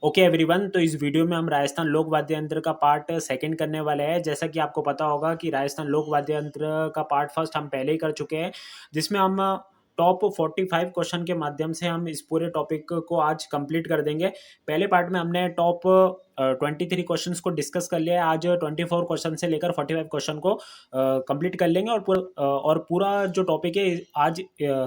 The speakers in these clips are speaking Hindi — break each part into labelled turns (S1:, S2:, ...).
S1: ओके एवरीवन, तो इस वीडियो में हम राजस्थान लोक वाद्य यंत्र का पार्ट सेकंड करने वाले हैं। जैसा कि आपको पता होगा कि राजस्थान लोक वाद्य यंत्र का पार्ट फर्स्ट हम पहले ही कर चुके हैं, जिसमें हम टॉप 45 क्वेश्चन के माध्यम से हम इस पूरे टॉपिक को आज कंप्लीट कर देंगे। पहले पार्ट में हमने टॉप 23 क्वेश्चन को डिस्कस कर लिया है। आज 24 क्वेश्चन से लेकर 45 क्वेश्चन को कंप्लीट कर लेंगे और पूरा जो टॉपिक है आज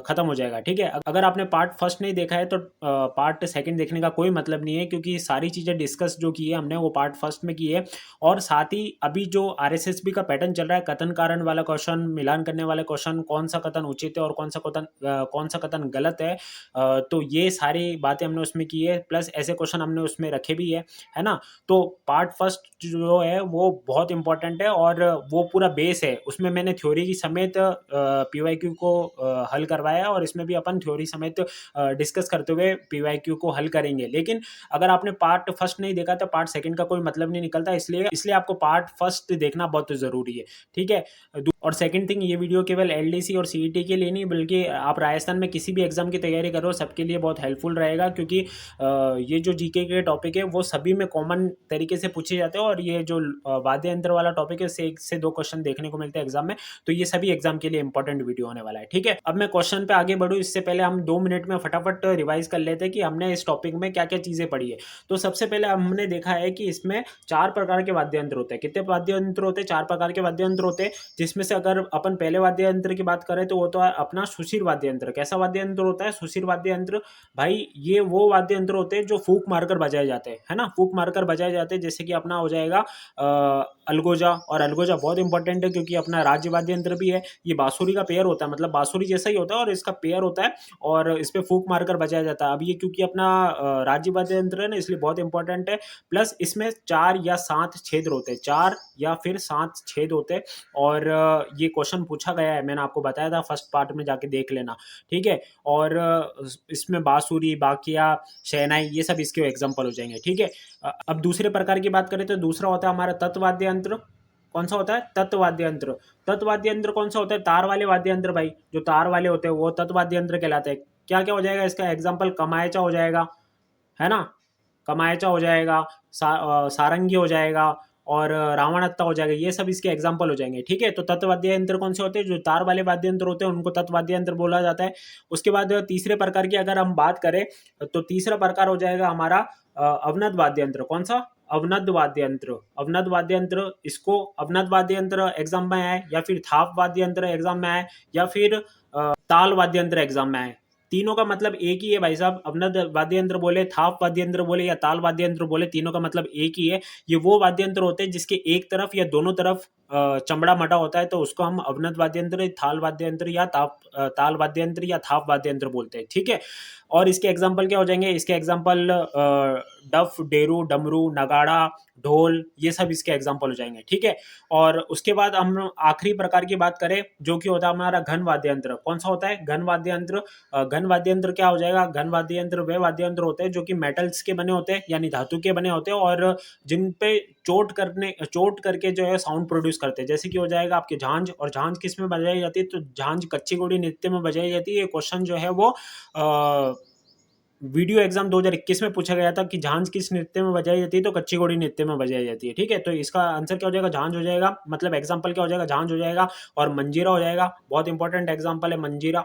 S1: खत्म हो जाएगा। ठीक है, अगर आपने पार्ट फर्स्ट नहीं देखा है तो पार्ट सेकंड देखने का कोई मतलब नहीं है, क्योंकि सारी चीज़ें डिस्कस जो की है हमने वो पार्ट फर्स्ट में की है। और साथ ही अभी जो आरएसएसबी का पैटर्न चल रहा है, कथन कारण वाला क्वेश्चन, मिलान करने वाले क्वेश्चन, कौन सा कथन उचित है और कौन सा कथन गलत है, तो ये सारी बातें हमने उसमें की है। प्लस ऐसे क्वेश्चन हमने उसमें रखे भी है ना। तो पार्ट फर्स्ट जो है वो बहुत इंपॉर्टेंट है और वो पूरा बेस है। उसमें मैंने थ्योरी की समेत पीवाईक्यू को हल करवाया है और इसमें भी अपन थ्योरी समेत डिस्कस करते हुए पीवाईक्यू को हल करेंगे। लेकिन अगर आपने पार्ट फर्स्ट नहीं देखा तो पार्ट सेकंड का कोई मतलब नहीं निकलता, इसलिए आपको पार्ट फर्स्ट देखना बहुत जरूरी है। ठीक है। और सेकंड थिंग, ये वीडियो केवल एलडीसी और सीईटी के लिए नहीं, बल्कि आप राजस्थान में किसी भी एग्जाम की तैयारी करो सबके लिए बहुत हेल्पफुल रहेगा, क्योंकि ये जो जीके के टॉपिक है वो सभी में कॉमन तरीके से पूछे जाते हैं। और ये जो वाद्य यंत्र वाला टॉपिक है, उससे 1 से 2 क्वेश्चन देखने को मिलते हैं एग्जाम में। तो ये सभी एग्जाम के लिए इंपॉर्टेंट वीडियो होने वाला है। ठीक है, अब मैं क्वेश्चन पे आगे बढ़ूँ इससे पहले हम 2 मिनट में फटाफट रिवाइज कर लेते हैं कि हमने इस टॉपिक में क्या क्या चीजें पढ़ी है। तो सबसे पहले हमने देखा है कि इसमें 4 प्रकार के वाद्य यंत्र होते हैं। कितने वाद्य यंत्र होते हैं? 4 प्रकार के वाद्य यंत्र होते हैं, जिसमें से अगर अपन पहले वाद्य यंत्र की बात करें तो वो तो है अपना सुशिर वाद्य यंत्र। कैसा वाद्य यंत्र होता है सुशिर वाद्य यंत्र? भाई ये वो वाद्य यंत्र होते हैं जो फूंक मारकर बजाए जाते हैं, है ना। फूंक मारकर बजाए जाते हैं, जैसे कि अपना हो जाएगा अलगोजा। और अलगोजा बहुत इंपॉर्टेंट है क्योंकि अपना राज्य वाद्य यंत्र भी है। ये बांसुरी का पेयर होता है, मतलब बांसुरी जैसा ही होता है और इसका पेयर होता है और इस पे फूंक मारकर बजाया जाता है। अब ये क्योंकि अपना राज्य वाद्य यंत्र है ना, इसलिए बहुत इंपॉर्टेंट है। प्लस इसमें 4 या 7 छेद होते हैं, 4 या फिर 7 छेद होते हैं। और ये क्वेश्चन पूछा गया है, मैंने आपको बताया था फर्स्ट पार्ट में, जाके देख लेना। ठीक है। और इसमें बांसुरी, बाकिया, शहनाई, ये सब इसके एग्जाम्पल हो जाएंगे। ठीक है। अब दूसरे प्रकार की बात करें तो दूसरा होता है हमारा तत्वाद्य यंत्र। कौन सा होता है? तत्वाद्य यंत्र। तत्वाद्य यंत्र कौन सा होता है? तार वाले वाद्य यंत्र भाई, जो तार वाले होते हैं वो तत्वाद्य यंत्र कहलाते हैं। क्या क्या हो जाएगा इसका एग्जाम्पल? कमायचा हो जाएगा, है ना। कमायचा हो जाएगा, सारंगी हो जाएगा और रावणत्ता हो जाएगा। ये सब इसके एग्जाम्पल हो जाएंगे। ठीक है। तो तत्वाद्य यंत्र कौन से होते हैं? जो तार वाले वाद्य यंत्र होते हैं उनको तत्वाद्य यंत्र बोला जाता है। उसके बाद तीसरे प्रकार की अगर हम बात करें तो तीसरा प्रकार हो जाएगा हमारा अवनद वाद्य यंत्र। कौन सा? अवनद वाद्य यंत्र। अवनद वाद्य यंत्र, इसको अवनद वाद्य यंत्र एग्जाम में आए, या फिर थाप वाद्य यंत्र एग्जाम में आए, या फिर ताल वाद्य यंत्र एग्जाम में आए। तीनों का मतलब एक ही है भाई साहब। अवनद वाद्य यंत्र बोले, थाप वाद्य यंत्र बोले या ताल वाद्य यंत्र बोले, तीनों का मतलब एक ही है। ये वो वाद्य यंत्र होते हैं जिसके एक तरफ या दोनों तरफ चमड़ा मटा होता है, तो उसको हम अवनद वाद्य यंत्र, थाल वाद्य यंत्र या ताल वाद्य यंत्र या थाप वाद्य यंत्र बोलते हैं। ठीक है। और इसके एग्जाम्पल क्या हो जाएंगे? इसके एग्जाम्पल डफ, डेरू, डमरू, नगाड़ा, ढोल, ये सब इसके एग्जाम्पल हो जाएंगे। ठीक है। और उसके बाद हम आखिरी प्रकार की बात करें जो कि होता है हमारा घन वाद्य यंत्र। कौन सा होता है? घन वाद्य यंत्र। घन वाद्य यंत्र क्या हो जाएगा? घन वाद्य यंत्र वे वाद्य यंत्र होते हैं जो कि मेटल्स के बने होते हैं, यानी धातु के बने होते हैं, और जिन पे चोट करके जो है साउंड प्रोड्यूस करते हैं। जैसे कि हो जाएगा आपके झांझ। और झांझ किस में बजाई जाती है? तो झांझ कच्ची घोड़ी नृत्य में बजाई जाती है। ये क्वेश्चन जो है वो वीडियो एग्जाम 2021 में पूछा गया था कि झांझ किस नृत्य में बजाई जाती है, तो कच्ची घोड़ी नृत्य में बजाई जाती है। ठीक है। तो इसका आंसर क्या हो जाएगा? झांझ हो जाएगा, मतलब एग्जाम्पल क्या हो जाएगा? झांझ हो जाएगा। और मंजीरा हो जाएगा, बहुत इंपॉर्टेंट एग्जाम्पल है मंजीरा।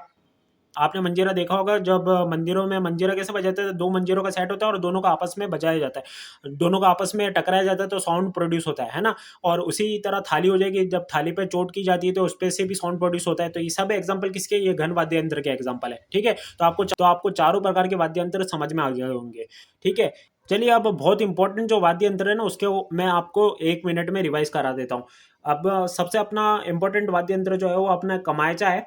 S1: आपने मंजीरा देखा होगा, जब मंदिरों में मंजीरा कैसे बजाते हैं? 2 मंजीरों का सेट होता है और दोनों का आपस में बजाया जाता है, दोनों का आपस में टकराया जाता है तो साउंड प्रोड्यूस होता है ना। और उसी तरह थाली हो जाएगी, जब थाली पे चोट की जाती है तो उस पे से भी साउंड प्रोड्यूस होता है। तो ये सब एग्जाम्पल किसके? ये घन वाद्य यंत्र के एग्जाम्पल है। ठीक है। तो आपको चारों प्रकार के वाद्य यंत्र समझ में आ गए होंगे। ठीक है। चलिए, अब बहुत इंपॉर्टेंट जो वाद्य यंत्र है ना, उसके मैं आपको 1 मिनट में रिवाइज करा देता हूँ। अब सबसे अपना इंपॉर्टेंट वाद्य यंत्र जो है वो अपना कमायचा है।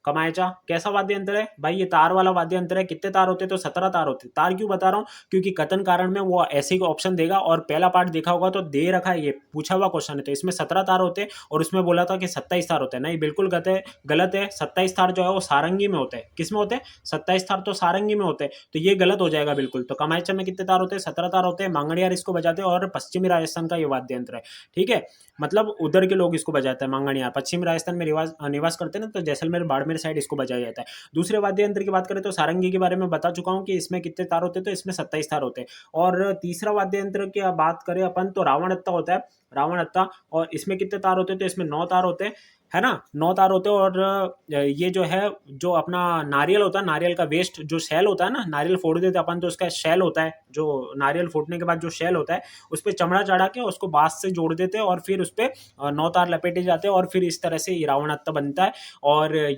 S1: कमायचा कैसा वाद्य यंत्र है भाई? ये तार वाला वाद्य यंत्र है। कितने तार होते हैं? तो 17 तार होते हैं। तार क्यों बता रहा हूँ? क्योंकि कथन कारण में वो ऐसे ही ऑप्शन देगा, और पहला पार्ट देखा होगा तो दे रखा है, ये पूछा हुआ क्वेश्चन है। तो इसमें 17 तार होते हैं और उसमें बोला था कि 27 तार होते हैं। नहीं, बिल्कुल गलत है। 27 तार जो है वो सारंगी में होते हैं। किस में होते हैं? 27 तार तो सारंगी में होते हैं, तो ये गलत हो जाएगा बिल्कुल। तो कमायचा में कितने तार होते हैं? 17 तार होते हैं। मांगणियार इसको बजाते हैं और पश्चिमी राजस्थान का ये वाद्य यंत्र है। ठीक है। मतलब उधर के लोग इसको बजाते हैं, मांगणियार। पश्चिमी राजस्थान में निवास करते हैं ना, तो जैसलमेर, बाड़मेर बाड़मेर साइड इसको बजाया जाता है। दूसरे वाद्य यंत्र की बात करें तो सारंगी के बारे में बता चुका हूँ कि इसमें कितने तार होते हैं, तो इसमें 27 तार होते हैं। और तीसरा वाद्य यंत्र की बात करें अपन तो रावणत्ता होता है, रावणत्ता, और इसमें कितने तार होते हैं, तो इसमें 9 तार होते हैं, है ना, 9 तार होते हैं। और ये जो है, जो अपना नारियल होता है, नारियल का वेस्ट जो शेल होता है ना, नारियल फोड़ देते अपन तो उसका शेल होता है, जो नारियल फोड़ने के बाद जो शेल होता है उस पर चमड़ा चढ़ा के उसको बांस से जोड़ देते हैं और फिर उस पर 9 तार लपेटे जाते हैं और फिर इस तरह से ये रावणत्ता बनता है। और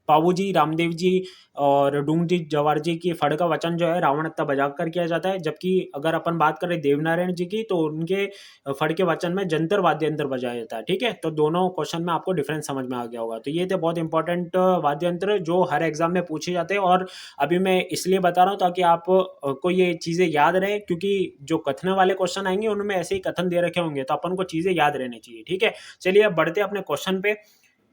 S1: पाबूजी रामदेव जी और डूंगजी जवार जी की फड़ का वचन जो है रावणत्ता बजाकर किया जाता है। जबकि अगर अपन बात करें देवनारायण जी की, तो उनके फड़ के वचन में जंतर वाद्य यंत्र बजाया जाता है। ठीक है, तो दोनों क्वेश्चन में आपको डिफरेंस समझ में आ गया होगा। तो ये थे बहुत इंपॉर्टेंट वाद्य यंत्र जो हर एग्जाम में पूछे जाते हैं। और अभी मैं इसलिए बता रहा हूँ ताकि आप को ये चीज़ें याद रहे, क्योंकि जो कथन वाले क्वेश्चन आएंगे उनमें ऐसे ही कथन दे रखे होंगे, तो अपन को चीज़ें याद रहनी चाहिए। ठीक है, चलिए अब बढ़ते अपने क्वेश्चन पे,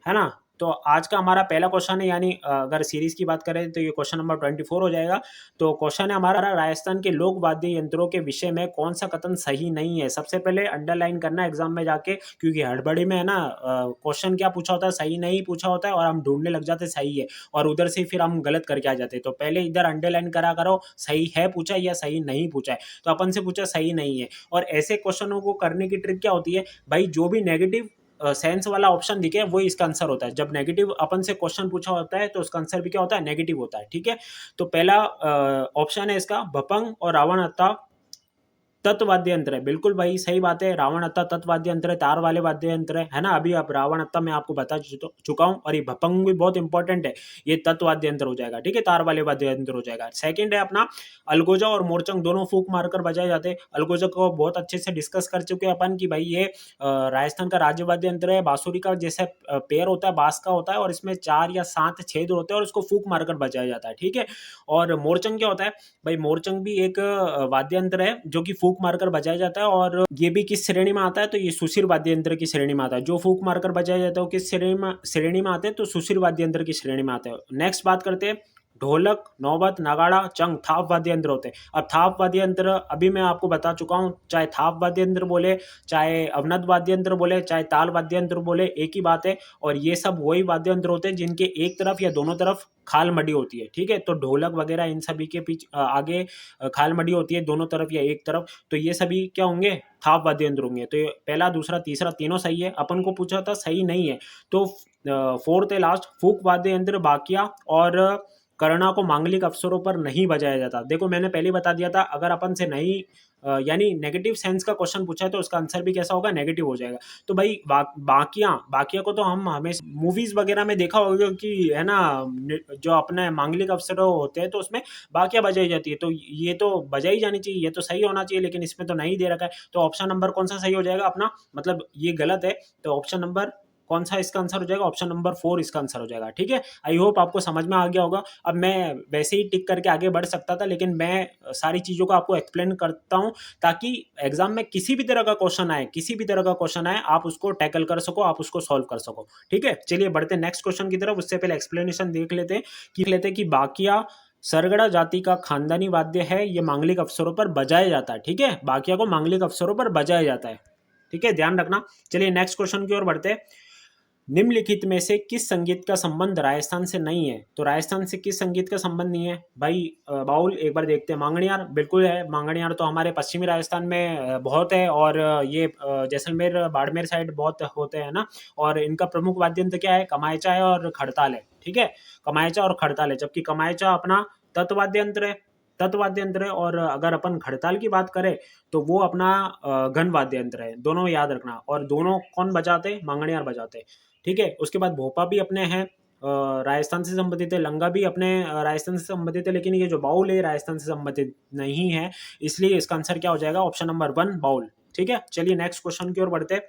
S1: है ना। तो आज का हमारा पहला क्वेश्चन है, यानी अगर सीरीज की बात करें तो ये क्वेश्चन नंबर 24 हो जाएगा। तो क्वेश्चन है हमारा, राजस्थान के लोक वाद्य यंत्रों के विषय में कौन सा कथन सही नहीं है। सबसे पहले अंडरलाइन करना एग्जाम में जाके, क्योंकि हड़बड़ी में है ना क्वेश्चन क्या पूछा होता है, सही नहीं पूछा होता है और हम ढूंढने लग जाते सही है, और उधर से फिर हम गलत करके आ जाते। तो पहले इधर अंडरलाइन करा करो सही है पूछा या सही नहीं पूछा है। तो अपन से पूछा सही नहीं है। और ऐसे क्वेश्चनों को करने की ट्रिक क्या होती है भाई, जो भी नेगेटिव सेंस वाला ऑप्शन दिखे वही इसका आंसर होता है। जब नेगेटिव अपन से क्वेश्चन पूछा होता है तो उसका आंसर भी क्या होता है, नेगेटिव होता है। ठीक है, तो पहला ऑप्शन है इसका भपंग और रावणहत्ता तत्वाद्य यंत्र है। बिल्कुल भाई सही बात है, रावणहत्ता तत्वाद्य यंत्र है, तार वाले वाद्य यंत्र है ना। अभी अब रावणहत्ता मैं आपको बता चुका हूं, और ये भपंग भी बहुत इंपॉर्टेंट है, ये तत्वाद्य यंत्र हो जाएगा। ठीक है, तार वाले वाद्य यंत्र हो जाएगा। सेकंड है अपना अलगोजा और मोरचंग, दोनों फूक मारकर बजाए जाते हैं। अलगोजा को बहुत अच्छे से डिस्कस कर चुके हैं अपन कि भाई ये राजस्थान का राज्य वाद्य यंत्र है। बांसुरी का जैसे पेड़ होता है, बांस का होता है, और इसमें 4 या 7 छेद होते हैं और इसको फूक मारकर बजाया जाता है। ठीक है, और मोरचंग क्या होता है भाई, मोरचंग भी एक वाद्य यंत्र है जो कि फूक मारकर बजाया जाता है। और ये भी किस श्रेणी में आता है, तो ये सुशिर वाद्य यंत्र की श्रेणी में आता है। जो फूक मारकर बजाया जाता है वो किस श्रेणी में आते हैं, तो सुशिर वाद्य यंत्र की श्रेणी में आते हैं। नेक्स्ट बात करते हैं, ढोलक, नौबत, नगाड़ा, चंग, थाप वाद्य यंत्र होते हैं। अब थाप वाद्य यंत्र अभी मैं आपको बता चुका हूँ, चाहे थाप वाद्य यंत्र बोले, चाहे अवनद वाद्य यंत्र बोले, चाहे ताल वाद्य यंत्र बोले, एक ही बात है। और ये सब वही वाद्य यंत्र होते हैं जिनके एक तरफ या दोनों तरफ खाल मडी होती है। ठीक है, तो ढोलक वगैरह इन सभी के पीछे आगे खाल मडी होती है दोनों तरफ या एक तरफ, तो ये सभी क्या होंगे, थाप वाद्य यंत्र होंगे। तो ये पहला, दूसरा, तीसरा तीनों सही है। अपन को पूछा था सही नहीं है, तो फोर्थ है लास्ट, फूक वाद्य यंत्र बाकिया और करना को मांगलिक अवसरों पर नहीं बजाया जाता। देखो मैंने पहले बता दिया था, अगर अपन से नहीं यानी नेगेटिव सेंस का क्वेश्चन पूछा है तो उसका आंसर भी कैसा होगा, नेगेटिव हो जाएगा। तो भाई बाकिया, बाकिया को तो हम हमेशा मूवीज वगैरह में देखा होगा कि है ना, जो अपने मांगलिक अवसरों होते हैं तो उसमें बाकिया बजाई जाती है, तो ये तो बजाई जानी चाहिए, ये तो सही होना चाहिए, लेकिन इसमें तो नहीं दे रखा है। तो ऑप्शन नंबर कौन सा सही हो जाएगा अपना, मतलब ये गलत है, तो ऑप्शन नंबर कौन सा इसका आंसर हो जाएगा, ऑप्शन नंबर 4 इसका आंसर हो जाएगा। ठीक है, आई होप आपको समझ में आ गया होगा। अब मैं वैसे ही टिक करके आगे बढ़ सकता था, लेकिन मैं सारी चीज़ों को आपको एक्सप्लेन करता हूँ ताकि एग्जाम में किसी भी तरह का क्वेश्चन आए, किसी भी तरह का क्वेश्चन आए, आप उसको टैकल कर सको, आप उसको सॉल्व कर सको। ठीक है, चलिए बढ़ते नेक्स्ट क्वेश्चन की तरफ। उससे पहले एक्सप्लेनेशन देख लेते हैं कि बाकिया सरगड़ा जाति का खानदानी वाद्य है, ये मांगलिक अवसरों पर बजाया जाता है। ठीक है, बाकिया को मांगलिक अवसरों पर बजाया जाता है। ठीक है, ध्यान रखना। चलिए नेक्स्ट क्वेश्चन की ओर बढ़ते हैं। निम्नलिखित में से किस संगीत का संबंध राजस्थान से नहीं है, तो राजस्थान से किस संगीत का संबंध नहीं है भाई, बाउल एक बार देखते हैं। मांगणियार बिल्कुल है, मांगणियार तो हमारे पश्चिमी राजस्थान में बहुत है, और ये जैसलमेर बाड़मेर साइड बहुत होते हैं ना। और इनका प्रमुख वाद्य यंत्र क्या है, कमायचा है और खड़ताल है। ठीक है, कमायचा और खड़ताल है, जबकि कमायचा अपना तत्वाद्य यंत्र है, तत्वाद्य यंत्र है। और अगर अपन खड़ताल की बात करें तो वो अपना घन वाद्य यंत्र है। दोनों याद रखना, और दोनों कौन बजाते, मांगणियार बजाते। ठीक है, उसके बाद भोपा भी अपने हैं, राजस्थान से संबंधित है। लंगा भी अपने राजस्थान से संबंधित है, लेकिन ये जो बाउल है राजस्थान से संबंधित नहीं है, इसलिए इसका आंसर क्या हो जाएगा, ऑप्शन नंबर 1 बाउल। ठीक है, चलिए नेक्स्ट क्वेश्चन की ओर बढ़ते हैं।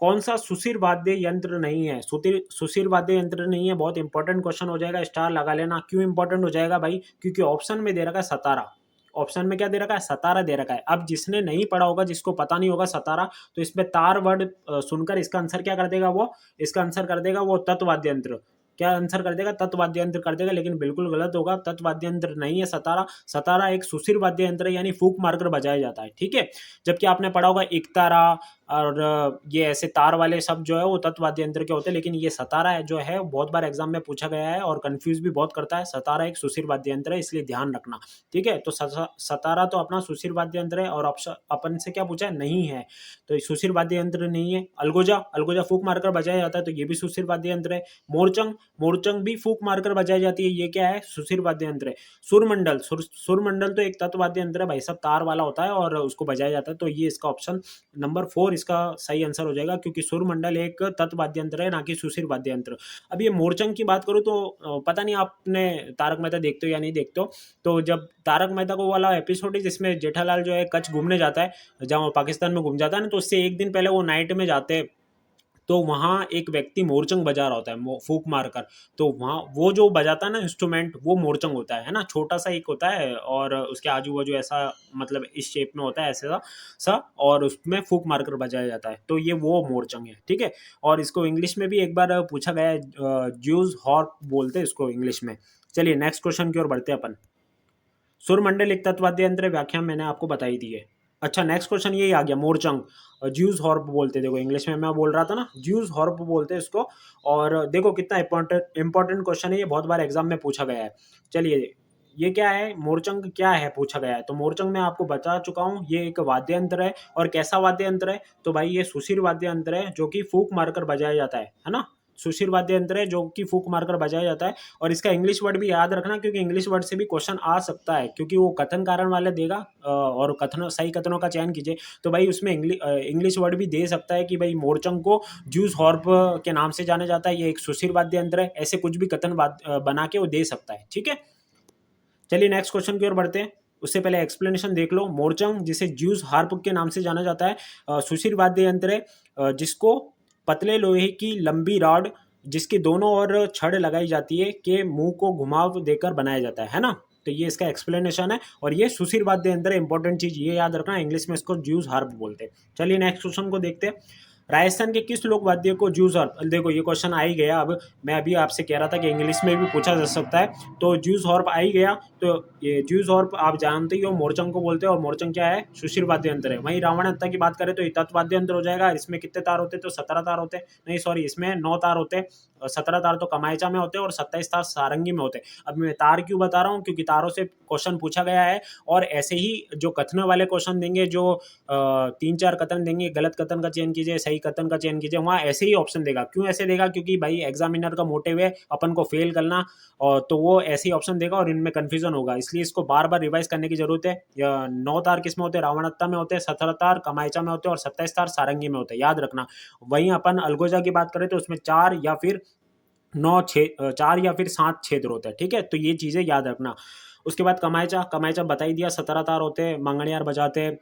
S1: कौन सा सुशिर वाद्य यंत्र नहीं है, सुशिर वाद्य यंत्र नहीं है, बहुत इंपॉर्टेंट क्वेश्चन हो जाएगा, स्टार लगा लेना। क्यों इंपॉर्टेंट हो जाएगा भाई, क्योंकि ऑप्शन में दे रखा है सतारा। ऑप्शन में क्या दे रखा है, सतारा दे रखा है। अब जिसने नहीं पढ़ा होगा, जिसको पता नहीं होगा सतारा, तो इसमें तार वर्ड सुनकर इसका आंसर क्या कर देगा, वो इसका आंसर कर देगा वो तत्वाद्य यंत्र। क्या आंसर कर देगा, तत्वाद्य यंत्र कर देगा, लेकिन बिल्कुल गलत होगा। तत्वाद्य यंत्र नहीं है सतारा। सतारा एक सुशिर वाद्य यंत्र है, यानी फूक मारकर बजाया जाता है। ठीक है, जबकि आपने पढ़ा होगा एकतारा, और ये ऐसे तार वाले शब्द जो है वो तत्व वाद्य यंत्र के होते हैं, लेकिन ये सतारा है जो है बहुत बार एग्जाम में पूछा गया है और कंफ्यूज भी बहुत करता है। सतारा एक सुशिर वाद्य यंत्र है, इसलिए ध्यान रखना। ठीक है, तो सतारा तो अपना सुशिर वाद्य यंत्र है, और ऑप्शन अपन से क्या पूछा है, नहीं है, तो सुशिर वाद्य यंत्र नहीं है। अलगोजा, अलगोजा फूक मारकर बजाया जाता है, तो ये भी सुशिर वाद्य यंत्र है। मोरचंग, मोरचंग भी फूक मारकर बजाई जाती है, ये क्या है, सुशिर वाद्य यंत्र है। सुरमंडल, सुरमंडल तो एक तत्व वाद्य यंत्र है भाई साहब, तार वाला होता है और उसको बजाया जाता है, तो ये इसका ऑप्शन नंबर 4 इसका सही आंसर हो जाएगा, क्योंकि सुरमंडल एक तत्व वाद्य यंत्र है, ना कि सुशिर वाद्य यंत्र। अब ये मोरचंग की बात करूँ तो पता नहीं आपने तारक मेहता देखते हो या नहीं देखते हो, तो जब तारक मेहता को वाला एपिसोड है जिसमें जेठालाल जो है कच्छ घूमने जाता है, जहाँ वो पाकिस्तान में घूम जाता है ना, तो उससे एक दिन पहले वो नाइट में जाते हैं, तो वहाँ एक व्यक्ति मोरचंग बजा रहा होता है फूक मारकर, तो वहाँ वो जो बजाता है ना इंस्ट्रूमेंट, वो मोरचंग होता है ना, छोटा सा एक होता है और उसके आजू बाजू ऐसा मतलब इस शेप में होता है ऐसे सा, और उसमें फूक मारकर बजाया जाता है, तो ये वो मोरचंग है। ठीक है, और इसको इंग्लिश में भी एक बार पूछा गया है, ज्यूज हॉर्प बोलते हैं इसको इंग्लिश में। चलिए नेक्स्ट क्वेश्चन की ओर बढ़ते हैं अपन। सुरमंडल एक तत्वाद्य यंत्र है, व्याख्या मैंने आपको बताई दी है। अच्छा नेक्स्ट क्वेश्चन यही आ गया, मोरचंग, ज्यूज हॉर्प बोलते, देखो इंग्लिश में मैं बोल रहा था ना, ज्यूज हॉर्प बोलते हैं इसको। और देखो कितना इंपॉर्टेंट क्वेश्चन है ये, बहुत बार एग्जाम में पूछा गया है। चलिए ये क्या है, मोरचंग क्या है पूछा गया है, तो मोरचंग मैं आपको बता चुका हूँ, ये एक वाद्य यंत्र है। और कैसा वाद्य यंत्र है, तो भाई ये सुशिर वाद्य यंत्र है, जो कि फूक मारकर बजाया जाता है ना, सुशिर वाद्य यंत्र है जो कि फूक मारकर बजाया जाता है। और इसका इंग्लिश वर्ड भी याद रखना, क्योंकि इंग्लिश वर्ड से भी क्वेश्चन आ सकता है, क्योंकि वो कथन कारण वाले देगा, और कथनों सही कथनों का चयन कीजिए, तो भाई उसमें इंग्लिश वर्ड भी दे सकता है कि भाई मोरचंग को जूस हॉर्प के नाम से जाना जाता है, ये एक सुशिर वाद्य यंत्र है, ऐसे कुछ भी कथन बना के वो दे सकता है। ठीक है, चलिए नेक्स्ट क्वेश्चन की ओर बढ़ते हैं। उससे पहले एक्सप्लेनेशन देख लो। मोरचंग जिसे ज्यूस हार्प के नाम से जाना जाता है, सुशिर वाद्य यंत्र है, जिसको पतले लोहे की लंबी रॉड जिसके दोनों ओर छड़ लगाई जाती है के मुंह को घुमाव देकर बनाया जाता है ना, तो ये इसका एक्सप्लेनेशन है। और ये सुशिर वाद्य यंत्र है, इंपॉर्टेंट चीज ये याद रखना, इंग्लिश में इसको ज्यूस हार्प बोलते हैं। चलिए नेक्स्ट क्वेश्चन को देखते हैं। राजस्थान के किस लोक वाद्य को ज्यूस हॉर्प, देखो ये क्वेश्चन आ ही गया। अब मैं अभी आपसे कह रहा था कि इंग्लिश में भी पूछा जा सकता है, तो ज्यूस हॉर्प आ ही गया। तो ये ज्यूस हॉर्प आप जानते ही हो, मोरचंग को बोलते हैं, और मोरचंग क्या है, सुशिर वाद्य यंत्र है। वहीं रावण हत्ता की बात करें तो ये तत्व वाद्य यंत्र हो जाएगा। इसमें कितने तार होते हैं, तो 17 तार होते हैं, नहीं सॉरी, इसमें 9 तार होते हैं। 17 तार तो कमायचा में होते हैं और 27 तार सारंगी में होते हैं। अब मैं तार क्यों बता रहा हूँ, क्योंकि तारों से क्वेश्चन पूछा गया है, और ऐसे ही जो कथनों वाले क्वेश्चन देंगे, जो 3-4 कथन देंगे, गलत कथन का चयन कीजिए, सही कथन का चयन कीजिए, वहाँ ऐसे ही ऑप्शन देगा। क्यों ऐसे देगा, क्योंकि भाई एग्जामिनर का मोटिव है अपन को फेल करना, और तो वो ऐसे ही ऑप्शन देगा और इनमें कंफ्यूजन होगा, इसलिए इसको बार बार रिवाइज करने की जरूरत है। 9 तार किस में होते हैं, रावणत्ता में होते हैं, 17 तार कमायचा में होते हैं, और 27 तार सारंगी में होते हैं, याद रखना। वहीं अपन अलगोजा की बात करें तो उसमें 4 या फिर 4 या फिर 7 छेद होते हैं। ठीक है, तो ये चीजें याद रखना। उसके बाद कमायचा, कमायचा बता ही दिया, 17 तार होते हैं, मांगणियार बजाते हैं,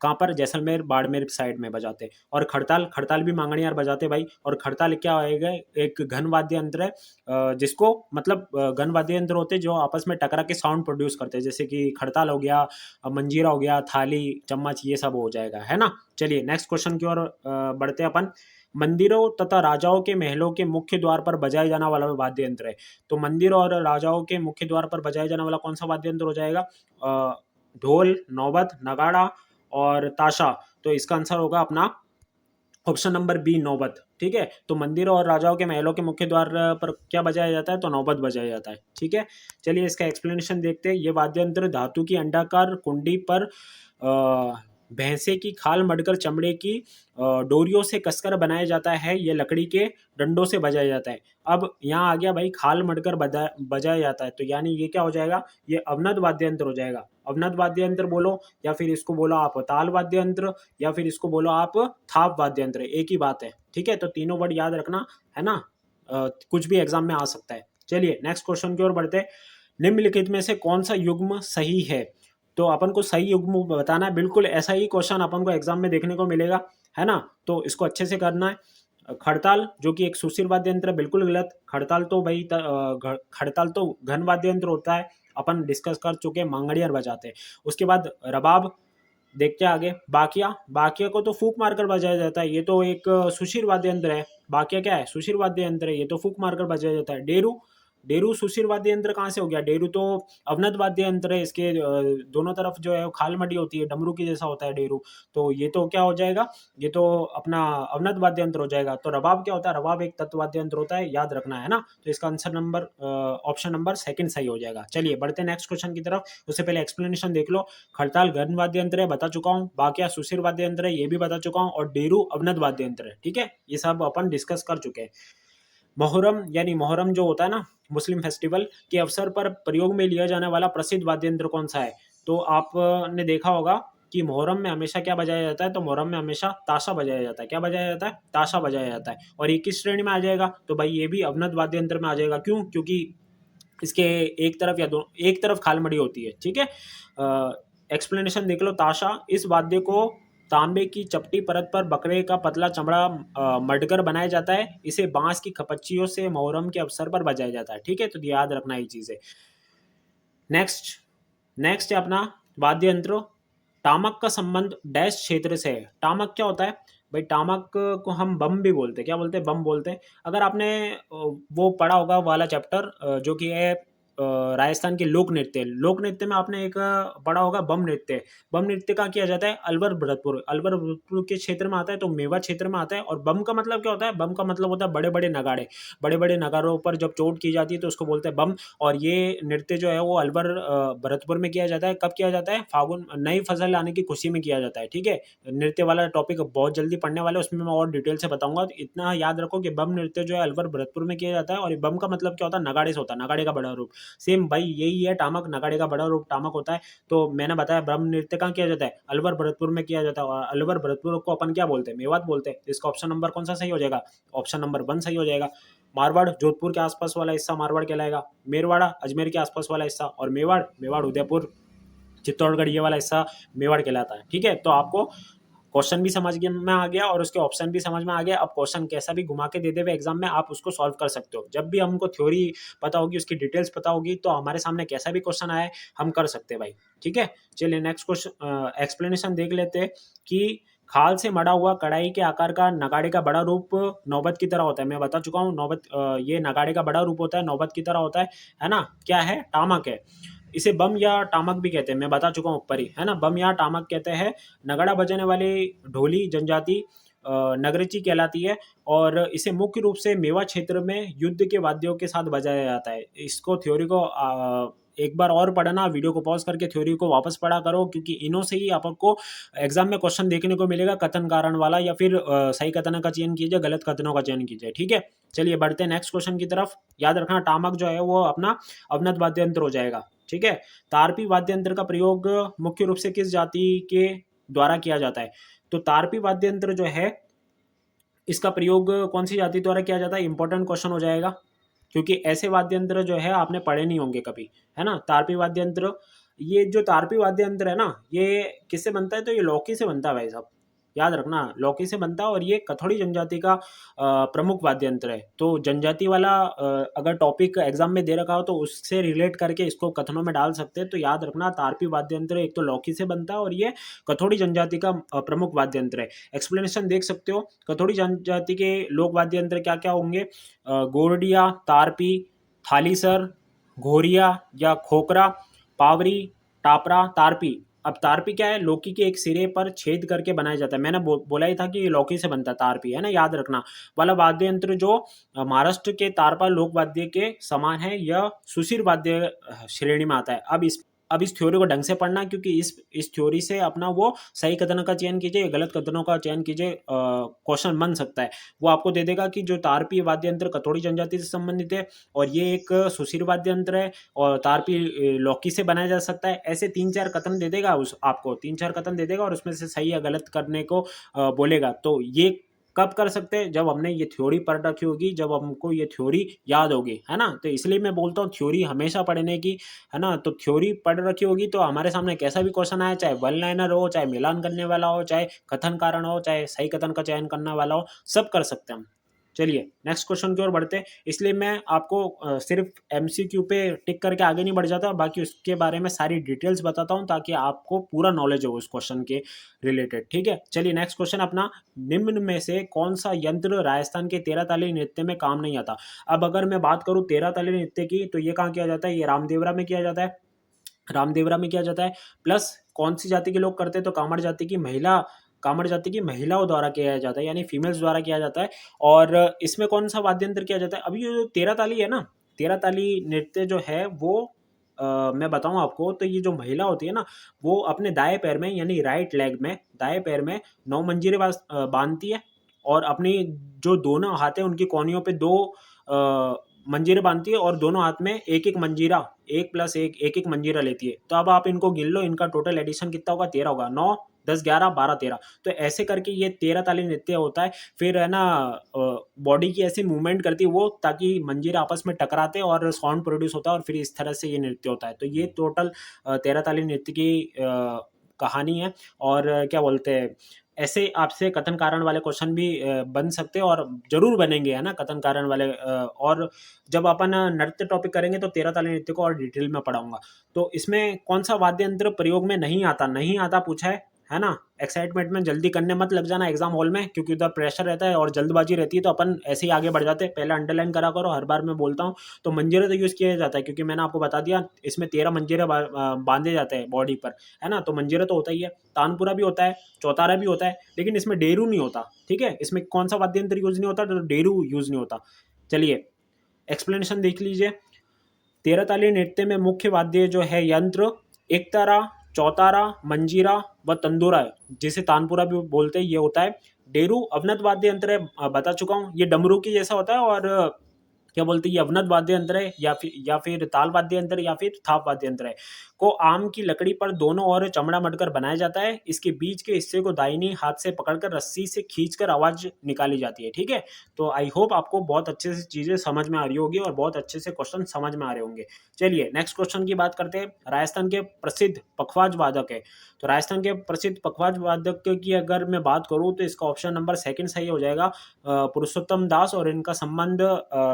S1: कहाँ पर, जैसलमेर बाड़मेर साइड में बजाते। और खड़ताल, खड़ताल भी मांगणियार बजाते भाई। और खड़ताल क्या होएगा, एक घन वाद्य यंत्र है, जिसको मतलब घन वाद्य यंत्र होते हैं जो आपस में टकरा के साउंड प्रोड्यूस करते हैं, जैसे कि खड़ताल हो गया, मंजीरा हो गया, थाली, चम्मच, ये सब हो जाएगा, है ना। चलिए नेक्स्ट क्वेश्चन की ओर बढ़ते हैं अपन। मंदिरों तथा राजाओं के महलों के मुख्य द्वार पर बजाया जाने वाला वाद्य यंत्र है, तो मंदिर और राजाओं के मुख्य द्वार पर बजाया जाने वाला कौन सा वाद्य यंत्र हो जाएगा, ढोल, नौबत, नगाड़ा और ताशा। तो इसका आंसर होगा अपना ऑप्शन नंबर बी, नौबत। ठीक है, तो मंदिर और राजाओं के महलों के मुख्य द्वार पर क्या बजाया जाता है, तो नौबत बजाया जाता है। ठीक है, चलिए इसका एक्सप्लेनेशन देखते हैं। ये वाद्य यंत्र धातु की अंडाकार कुंडी पर भैंसे की खाल मढ़कर चमड़े की डोरियों से कसकर बनाया जाता है, ये लकड़ी के डंडों से बजाया जाता है। अब यहाँ आ गया भाई, खाल मढ़कर बजाया जाता है, तो यानी ये क्या हो जाएगा, ये अवनद वाद्य यंत्र हो जाएगा। अवनद वाद्य यंत्र बोलो, या फिर इसको बोलो आप ताल वाद्य यंत्र, या फिर इसको बोलो आप थाप वाद्य यंत्र, एक ही बात है। ठीक है, तो तीनों वर्ड याद रखना, है ना, कुछ भी एग्जाम में आ सकता है। चलिए नेक्स्ट क्वेश्चन की ओर बढ़ते हैं। निम्नलिखित में से कौन सा युग्म सही है, तो अपन को सही युग्म बताना है, बिल्कुल ऐसा ही क्वेश्चन अपन को एग्जाम में देखने को मिलेगा, है ना, तो इसको अच्छे से करना है। खड़ताल जो कि एक सुशिर वाद्य यंत्र है, बिल्कुल गलत। खड़ताल तो भाई खड़ताल तो घन वाद्य यंत्र होता है, अपन डिस्कस कर चुके हैं, मांगड़ियार बजाते हैं। उसके बाद रबाब, देखते हैं आगे। बाकिया, बाकिया को तो फूक मारकर बजाया जाता है, ये तो एक सुशिर वाद्य यंत्र है। बाकिया क्या है, सुशिर वाद्य यंत्र है, ये तो फूक मारकर बजाया जाता है। डेरू, डेरू सुशिर वाद्य यंत्र कहाँ से हो गया? डेरू तो अवनत वाद्य यंत्र है, इसके दोनों तरफ जो है वो खाल मडी होती है, डमरू की जैसा होता है डेरू। तो ये तो क्या हो जाएगा? ये तो अपना अवनत वाद्य यंत्र हो जाएगा। तो रबाब क्या होता है? रबाब एक तत्व वाद्य यंत्र होता है, याद रखना है ना। तो इसका answer number option number second सही हो जाएगा। चलिए बढ़ते हैं नेक्स्ट क्वेश्चन की तरफ। उससे पहले एक्सप्लेनेशन देख लो। खड़ताल घन वाद्य यंत्र है, बता चुका हूँ। बाकिया सुशिर वाद्य यंत्र है, ये भी बता चुका हूँ। और डेरू अवनत वाद्य यंत्र है, ठीक है। ये सब अपन डिस्कस कर चुके हैं। मोहर्रम यानी मोहर्रम जो होता है ना, मुस्लिम फेस्टिवल के अवसर पर प्रयोग में लिया जाने वाला प्रसिद्ध वाद्य यंत्र कौन सा है? तो आपने देखा होगा कि मुहर्रम में हमेशा क्या बजाया जाता है? तो मुहर्रम में हमेशा ताशा बजाया जाता है। क्या बजाया जाता है? ताशा बजाया जाता है। और ये किस श्रेणी में आ जाएगा? तो भाई ये भी अवनत वाद्य यंत्र में आ जाएगा। क्यों? क्योंकि इसके एक तरफ या दो एक तरफ खाल मड़ी होती है, ठीक है। एक्सप्लेनेशन देख लो। ताशा इस वाद्य को तांबे की चपटी परत पर बकरे का पतला चमड़ा मढ़कर बनाया जाता है। इसे बांस की खपच्चियों से मुहर्रम के अवसर पर बजाया जाता है, ठीक है। तो याद रखना ये चीज़ है। नेक्स्ट नेक्स्ट है अपना वाद्य यंत्र। टामक का संबंध डैश क्षेत्र से है। टामक क्या होता है? भाई टामक को हम बम भी बोलते हैं। क्या बोलते हैं? बम बोलते हैं। अगर आपने वो पढ़ा होगा वाला चैप्टर जो कि है राजस्थान के लोक नृत्य। लोक नृत्य में आपने एक पढ़ा होगा बम नृत्य। बम नृत्य का किया जाता है अलवर भरतपुर। अलवर भरतपुर के क्षेत्र में आता है, तो मेवात क्षेत्र में आता है। और बम का मतलब क्या होता है? बम का मतलब होता है बड़े बड़े नगाड़े। बड़े बड़े नगाड़ों पर जब चोट की जाती है तो उसको बोलते हैं बम। और ये नृत्य जो है वो अलवर भरतपुर में किया जाता है। कब किया जाता है? फागुन, नई फसल आने की खुशी में किया जाता है, ठीक है। नृत्य वाला टॉपिक बहुत जल्दी पढ़ने वाला है, उसमें मैं और डिटेल से बताऊंगा। तो इतना याद रखो कि बम नृत्य जो है अलवर भरतपुर में किया जाता है। और ये बम का मतलब क्या होता है? नगाड़े से होता है, नगाड़े का बड़ा रूप। सेम भाई यही है टामक, नगाड़े का बड़ा रूप टामक होता है। तो मैंने बताया ब्रह्म नृत्य कहाँ किया जाता है? अलवर भरतपुर में किया जाता है। और अलवर भरतपुर को अपन क्या बोलते हैं? मेवात बोलते हैं। इसका ऑप्शन नंबर कौन सा सही हो जाएगा? ऑप्शन नंबर 1 सही हो जाएगा। मारवाड़ जोधपुर के आसपास वाला हिस्सा मारवाड़ कहलाएगा। मेरवाड़ा अजमेर के आसपास वाला हिस्सा। और मेवाड़ मेवाड़ उदयपुर चित्तौड़गढ़ ये वाला हिस्सा मेवाड़ कहलाता है, ठीक है। तो आपको क्वेश्चन भी समझ में आ गया और उसके ऑप्शन भी समझ में आ गया। अब क्वेश्चन कैसा भी घुमा के दे दे एग्जाम में, आप उसको सॉल्व कर सकते हो। जब भी हमको थ्योरी पता होगी, उसकी डिटेल्स पता होगी, तो हमारे सामने कैसा भी क्वेश्चन आए हम कर सकते हैं भाई, ठीक है। चलिए नेक्स्ट क्वेश्चन एक्सप्लेनेशन देख लेते हैं कि खाल से मड़ा हुआ कढ़ाई के आकार का नगाड़े का बड़ा रूप नौबत की तरह होता है। मैं बता चुका हूँ नौबत, ये नगाड़े का बड़ा रूप होता है, नौबत की तरह होता है ना। क्या है? टामक है। इसे बम या टामक भी कहते हैं, मैं बता चुका हूँ ऊपर ही, है ना। बम या टामक कहते हैं। नगाड़ा बजाने वाले ढोली जनजाति नगरची कहलाती है। और इसे मुख्य रूप से मेवा क्षेत्र में युद्ध के वाद्यों के साथ बजाया जाता है। इसको थ्योरी को एक बार और पढ़ना, वीडियो को पॉज करके थ्योरी को वापस पढ़ा करो, क्योंकि इनों से ही आपको एग्जाम में क्वेश्चन देखने को मिलेगा कथन कारण वाला, या फिर सही कथन का चयन कीजिए, गलत कथनों का चयन कीजिए, ठीक है। चलिए बढ़ते हैं नेक्स्ट क्वेश्चन की तरफ। याद रखना टामक जो है वो अपना अवनत वाद्य यंत्र हो जाएगा, ठीक है। तारपी वाद्य यंत्र का प्रयोग मुख्य रूप से किस जाति के द्वारा किया जाता है? तो तारपी वाद्य यंत्र जो है इसका प्रयोग कौन सी जाति द्वारा किया जाता है? इंपॉर्टेंट क्वेश्चन हो जाएगा, क्योंकि ऐसे वाद्य यंत्र जो है आपने पढ़े नहीं होंगे कभी, है ना। तारपी वाद्य यंत्र, ये जो तारपी वाद्य यंत्र है ना, ये किससे बनता है? तो ये लौकी से बनता है भाई साहब। याद रखना लौकी से बनता है। और ये कथोड़ी जनजाति का प्रमुख वाद्य यंत्र है। तो जनजाति वाला अगर टॉपिक एग्जाम में दे रखा हो तो उससे रिलेट करके इसको कथनों में डाल सकते हैं। तो याद रखना तारपी वाद्य यंत्र एक तो लौकी से बनता है और ये कथोड़ी जनजाति का प्रमुख वाद्य यंत्र है। एक्सप्लेनेशन देख सकते हो। कथोड़ी जनजाति के लोक वाद्य यंत्र क्या क्या होंगे? गोरडिया, तारपी, थालीसर, घोरिया या खोकरा, पावरी, टापरा, तारपी। अब तारपी क्या है? लौकी के एक सिरे पर छेद करके बनाया जाता है। मैंने बोला ही था कि ये लौकी से बनता है तारपी, है ना। याद रखना वाला वाद्य यंत्र जो महाराष्ट्र के तारपा लोक वाद्य के समान है, यह सुशिर वाद्य श्रेणी में आता है। अब इस थ्योरी को ढंग से पढ़ना, क्योंकि इस थ्योरी से अपना वो सही कथनों का चयन कीजिए, गलत कथनों का चयन कीजिए, क्वेश्चन बन सकता है। वो आपको दे देगा कि जो तारपी वाद्य यंत्र कथोड़ी जनजाति से संबंधित है, और ये एक सुशिर वाद्य यंत्र है, और तारपी लौकी से बनाया जा सकता है। ऐसे 3-4 कथन दे देगा, उस आपको 3-4 कथन दे देगा और उसमें से सही या गलत करने को बोलेगा। तो ये कब कर सकते हैं? जब हमने ये थ्योरी पढ़ रखी होगी, जब हमको ये थ्योरी याद होगी, है ना। तो इसलिए मैं बोलता हूँ थ्योरी हमेशा पढ़ने की, है ना। तो थ्योरी पढ़ रखी होगी तो हमारे सामने कैसा भी क्वेश्चन आए, चाहे वन लाइनर हो, चाहे मिलान करने वाला हो, चाहे कथन कारण हो, चाहे सही कथन का चयन करने वाला हो, सब कर सकते हैं हम। चलिए नेक्स्ट क्वेश्चन की ओर बढ़ते हैं। इसलिए मैं आपको सिर्फ एमसीक्यू पे टिक करके आगे नहीं बढ़ जाता, बाकी उसके बारे में सारी डिटेल्स बताता हूँ ताकि आपको पूरा नॉलेज हो उस क्वेश्चन के रिलेटेड। ठीक है, चलिए नेक्स्ट क्वेश्चन अपना, निम्न में से कौन सा यंत्र राजस्थान के तेरह ताली नृत्य में काम नहीं आता। अब अगर मैं बात करूँ तेरह ताली नृत्य की, तो ये कहाँ किया जाता है, ये रामदेवरा में किया जाता है, रामदेवरा में किया जाता है। प्लस कौन सी जाति के लोग करते हैं, तो कामड़ जाति की महिलाओं द्वारा किया जाता है, यानी फीमेल्स द्वारा किया जाता है। और इसमें कौन सा वाद्य यंत्र किया जाता है, अभी ये जो तेरह ताली है ना, तेरह ताली नृत्य जो है वो मैं बताऊं आपको, तो ये जो महिला होती है ना, वो अपने दाएं पैर में यानी राइट लेग में, दाएं पैर में नौ मंजीरे बांधती है, और अपनी जो दोनों हाथ है उनकी कोहनियों पे दो मंजीरे बांधती है, और दोनों हाथ में एक एक मंजीरा, एक प्लस एक, एक एक मंजीरा लेती है। तो अब आप इनको गिन लो, इनका टोटल एडिशन कितना होगा, 13 होगा, 9 10 11 12 13। तो ऐसे करके ये 13 ताली नृत्य होता है। फिर है ना, बॉडी की ऐसी मूवमेंट करती है वो, ताकि मंजीरे आपस में टकराते हैं और साउंड प्रोड्यूस होता है, और फिर इस तरह से ये नृत्य होता है। तो ये टोटल 13 ताली नृत्य की कहानी है। और क्या बोलते हैं, ऐसे आपसे कथन कारण वाले क्वेश्चन भी बन सकते हैं, और जरूर बनेंगे, है ना, कथन कारण वाले। और जब अपन नृत्य टॉपिक करेंगे तो तेरह ताली नृत्य को और डिटेल में पढ़ाऊंगा। तो इसमें कौन सा वाद्य यंत्र प्रयोग में नहीं आता पूछा है ना। एक्साइटमेंट में जल्दी करने मत लग जाना एग्जाम हॉल में, क्योंकि उधर प्रेशर रहता है और जल्दबाजी रहती है, तो अपन ऐसे ही आगे बढ़ जाते हैं। पहले अंडरलाइन करा करो, हर बार मैं बोलता हूँ। तो मंजीरा तो यूज़ किया जाता है, क्योंकि मैंने आपको बता दिया इसमें 13 मंजीरे बांधे जाते हैं बॉडी पर, है ना। तो मंजीरा तो होता ही है, तानपुरा भी होता है, चौतारा भी होता है, लेकिन इसमें डेरू नहीं होता। ठीक है, इसमें कौन सा वाद्य यंत्र यूज नहीं होता, तो डेरू यूज नहीं होता। चलिए एक्सप्लेनेशन देख लीजिए। तेरह ताली नृत्य में मुख्य वाद्य जो है यंत्र, एकतारा, चौतारा, मंजीरा व तंदूरा है, जिसे तानपुरा भी बोलते हैं, ये होता है। डेरू अवनत वाद्य यंत्र है, बता चुका हूँ, ये डमरू की जैसा होता है। और क्या बोलते हैं, ये अवनत वाद्य यंत्र है, या फिर ताल वाद्य यंत्र, या फिर थाप वाद्य यंत्र है, को आम की लकड़ी पर दोनों ओर चमड़ा मढ़कर बनाया जाता है। इसके बीच के हिस्से को दाहिनी हाथ से पकड़कर रस्सी से खींचकर आवाज निकाली जाती है। ठीक है, तो आई होप आपको बहुत अच्छे से चीजें समझ में आ रही होगी, और बहुत अच्छे से क्वेश्चन समझ में आ रहे होंगे। चलिए नेक्स्ट क्वेश्चन की बात करते हैं। राजस्थान के प्रसिद्ध पखवाज वादक है, तो राजस्थान के प्रसिद्ध पखवाज वादक की अगर मैं बात करूं, तो इसका ऑप्शन नंबर सेकंड सही हो जाएगा, पुरुषोत्तम दास। और इनका संबंध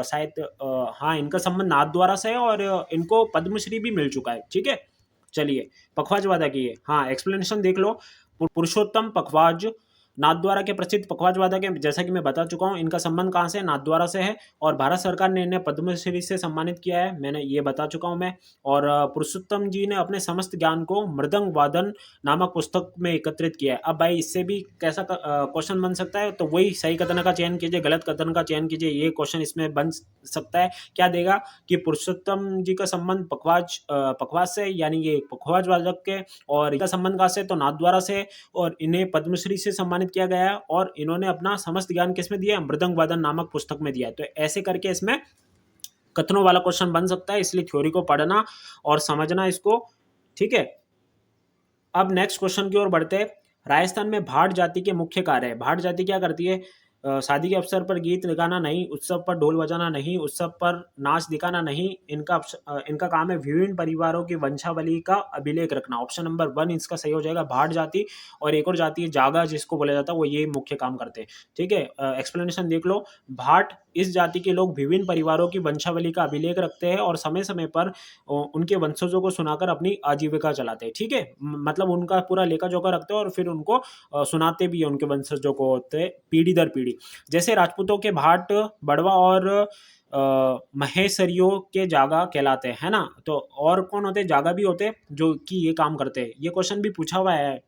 S1: शायद हाँ, इनका संबंध नाथद्वारा से है, और इनको पद्मश्री भी मिल चुका है। ठीक है, चलिए पखवाज वादक की है, हाँ एक्सप्लेनेशन देख लो। पुरुषोत्तम पखवाज नाथद्वारा के प्रसिद्ध पखवाज वादक है, जैसा कि मैं बता चुका हूँ। इनका संबंध कहाँ से है, नाथद्वारा से है, और भारत सरकार ने इन्हें पद्मश्री से सम्मानित किया है, मैंने ये बता चुका हूँ मैं। और पुरुषोत्तम जी ने अपने समस्त ज्ञान को मृदंग वादन नामक पुस्तक में एकत्रित किया है। अब भाई इससे भी कैसा क्वेश्चन बन सकता है, तो वही सही कथन का चयन कीजिए, गलत कथन का चयन कीजिए, ये क्वेश्चन इसमें बन सकता है। क्या देगा कि पुरुषोत्तम जी का संबंध पखवाज से, यानी ये पखवाज वादक के, और इनका संबंध कहाँ से, तो नाथद्वारा से, और इन्हें पद्मश्री से सम्मानित किया गया है, और इन्होंने अपना समस्त ज्ञान किसमें दिया है, मृदंग वादन नामक पुस्तक में दिया है। तो ऐसे करके इसमें कथनों वाला क्वेश्चन बन सकता है, इसलिए थ्योरी को पढ़ना और समझना इसको। ठीक है, अब नेक्स्ट क्वेश्चन की ओर बढ़ते हैं। राजस्थान में भाट जाति के मुख्य कार्य है। भाट जाति क्या करती है, शादी के अवसर पर गीत गाना नहीं, उत्सव पर ढोल बजाना नहीं, उत्सव पर नाच दिखाना नहीं, इनका काम है विभिन्न परिवारों की वंशावली का अभिलेख रखना। ऑप्शन नंबर 1 इसका सही हो जाएगा, भाट जाति। और एक और जाति है जागा, जिसको बोला जाता है, वो ये मुख्य काम करते हैं। ठीक है, एक्सप्लेनेशन देख लो। भाट इस जाति के लोग विभिन्न परिवारों की वंशावली का अभिलेख रखते हैं, और समय समय पर उनके वंशजों को सुनाकर अपनी आजीविका चलाते हैं। ठीक है, मतलब उनका पूरा लेखा जोखा रखते हैं, और फिर उनको सुनाते भी है उनके वंशजों को, होते पीढ़ी दर पीढ़ी। जैसे राजपूतों के भाट, बड़वा और महेशरियों के जागा कहलाते हैं, है ना। तो और कौन होते हैं, जागा भी होते हैं जो कि ये काम करते हैं। ये क्वेश्चन भी पूछा हुआ है।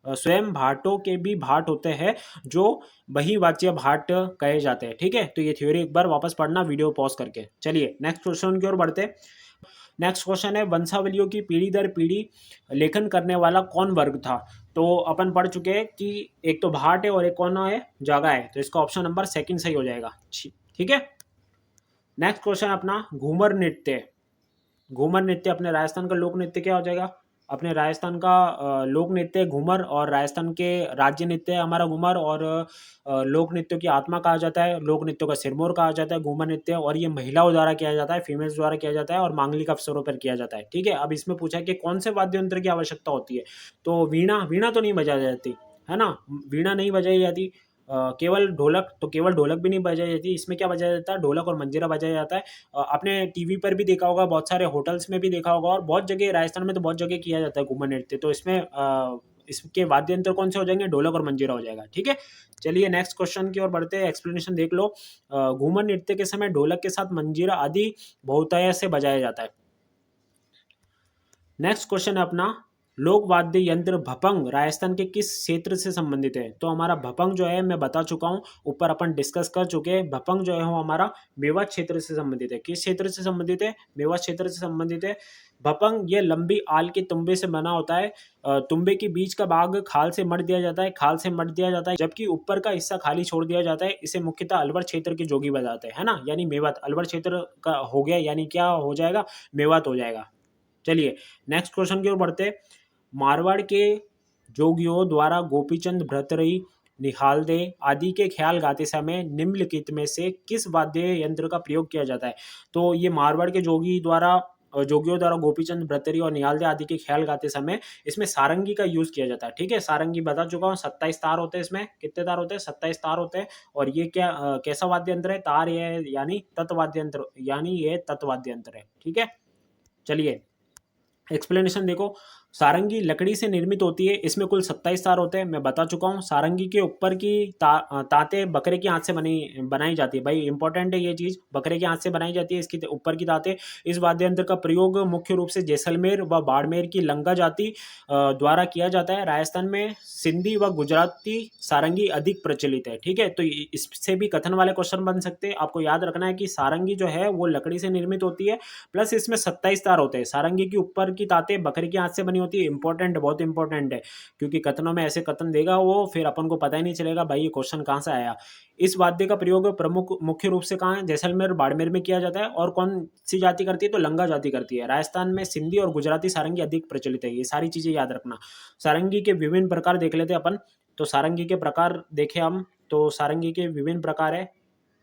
S1: स्वयं भाटों के भी भाट होते हैं, जो बहिवाच्य भाट कहे जाते हैं। ठीक है, तो ये थ्योरी एक बार वापस पढ़ना वीडियो पॉज करके। चलिए नेक्स्ट क्वेश्चन की ओर बढ़ते हैं। नेक्स्ट क्वेश्चन है, वंशावलियों की पीढ़ी दर पीढ़ी लेखन करने वाला कौन वर्ग था। तो अपन पढ़ चुके हैं कि एक तो भाट है, और एक कौन है, जागा है। तो इसका ऑप्शन नंबर सेकंड सही हो जाएगा। ठीक है, नेक्स्ट क्वेश्चन अपना, घूमर नृत्य। घूमर नृत्य अपने राजस्थान का लोक नृत्य क्या हो जाएगा, अपने राजस्थान का लोक नृत्य घूमर, और राजस्थान के राज्य नृत्य है हमारा घूमर, और लोक नृत्यों की आत्मा कहा जाता है, लोक नृत्यों का सिरमौर कहा जाता है घूमर नृत्य। और ये महिलाओं द्वारा किया जाता है, फीमेल्स द्वारा किया जाता है, और मांगलिक अवसरों पर किया जाता है। ठीक है, अब इसमें पूछा है कि कौन से वाद्य यंत्र की आवश्यकता होती है। तो वीणा, वीणा तो नहीं बजाई जाती, है ना, वीणा नहीं बजाई जाती। केवल ढोलक, तो केवल ढोलक भी नहीं बजाई जाती, इसमें क्या बजाया जाता है, ढोलक और मंजीरा बजाया जाता है। आपने टीवी पर भी देखा होगा, बहुत सारे होटल्स में भी देखा होगा, और बहुत जगह राजस्थान में तो बहुत जगह किया जाता है घूमर नृत्य। तो इसमें इसके वाद्य यंत्र कौन से हो जाएंगे, ढोलक और मंजीरा हो जाएगा। ठीक है, चलिए नेक्स्ट क्वेश्चन की ओर बढ़ते हैं, एक्सप्लेनेशन देख लो। घूमर नृत्य के समय ढोलक के साथ मंजीरा आदि बहुतायत से बजाया जाता है। नेक्स्ट क्वेश्चन है अपना, लोक वाद्य यंत्र भपंग राजस्थान के किस क्षेत्र से संबंधित है। तो हमारा भपंग जो है मैं बता चुका हूँ, ऊपर अपन डिस्कस कर चुके हैं। भपंग जो है वो हमारा मेवात क्षेत्र से संबंधित है। किस क्षेत्र से संबंधित है, मेवात क्षेत्र से संबंधित है। भपंग ये लंबी आल के तुम्बे से बना होता है। तुम्बे के बीच का भाग खाल से मढ़ दिया जाता है, खाल से मढ़ दिया जाता है, जबकि ऊपर का हिस्सा खाली छोड़ दिया जाता है। इसे मुख्यतः अलवर क्षेत्र के जोगी बजाते हैं, है ना, यानी मेवात अलवर क्षेत्र का हो गया, यानी क्या हो जाएगा, मेवात हो जाएगा। चलिए नेक्स्ट क्वेश्चन की ओर बढ़ते। मारवाड़ के जोगियों द्वारा गोपीचंद भ्रतरई, निहालदे आदि के ख्याल गाते समय निम्नलिखित में से किस वाद्य यंत्र का प्रयोग किया जाता है। तो ये मारवाड़ के जोगियों द्वारा गोपीचंद भ्रतरी और निहालदे आदि के ख्याल गाते समय इसमें सारंगी का यूज किया जाता है। ठीक है, सारंगी बता चुका हूँ, 27 तार होते हैं इसमें। कितने तार होते हैं, 27 तार होते हैं। और ये क्या कैसा वाद्य यंत्र है, तार है, यानी तत्वाद्य यंत्र, यानी ये तत्वाद्य यंत्र है। ठीक है, चलिए एक्सप्लेनेशन देखो। सारंगी लकड़ी से निर्मित होती है, इसमें कुल 27 तार होते हैं, मैं बता चुका हूँ। सारंगी के ऊपर की ताते बकरे की आंत से बनाई जाती है। भाई इंपॉर्टेंट है ये चीज, बकरे की आंत से बनाई जाती है इसकी ऊपर की ताते। इस वाद्य यंत्र का प्रयोग मुख्य रूप से जैसलमेर व बाड़मेर की लंगा जाति द्वारा किया जाता है। राजस्थान में सिंधी व गुजराती सारंगी अधिक प्रचलित है। ठीक है, तो इससे भी कथन वाले क्वेश्चन बन सकते हैं। आपको याद रखना है कि सारंगी जो है वो लकड़ी से निर्मित होती है, प्लस इसमें 27 तार होते हैं। सारंगी की ऊपर की ताते बकरे की आंत से बनी होती है। इंपॉर्टेंट, बहुत इंपॉर्टेंट है, क्योंकि कथनों में ऐसे कथन देगा वो, फिर अपन को पता ही नहीं चलेगा भाई ये क्वेश्चन कहाँ से आया। इस वाद्य का प्रयोग प्रमुख मुख्य रूप से कहाँ है, जैसलमेर बाड़मेर में किया जाता है। और कौन सी जाति करती है, तो लंगा जाति करती है। राजस्थान में सिंधी और गुजराती सारंगी अधिक प्रचलित है। ये सारी चीजें याद रखना। सारंगी के विभिन्न प्रकार देख लेते हैं अपन। तो सारंगी के प्रकार देखे हम, तो सारंगी के विभिन्न प्रकार है।